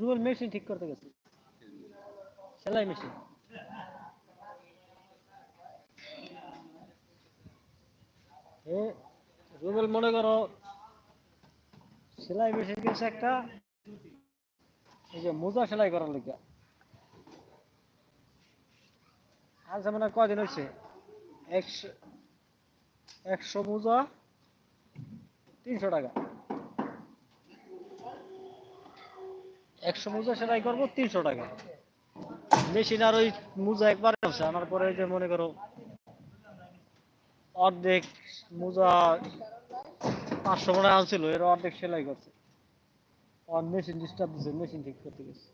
Rubel machine ঠিক করতে গেছে, সেলাই মেশিন। এ রুবেল মনে করো সেলাই মেশিন কিনছে একটা, এই যে মোজা সেলাই করার লিগা। আজ মানে কয়দিন হয়েছে, 100 মোজা 300 টাকা। 100 মোজা সেলাই করবো 300 টাকা। মেশিন আর ওই মোজা একবার আছে আনার পরে যে মনে করো অর্ধেক মোজা 500 মনে আনছিল, এর অর্ধেক সেলাই করছে। আর মেশিন ডিস্টার্ব দিচ্ছে, মেশিন ঠিক করতে গেছে।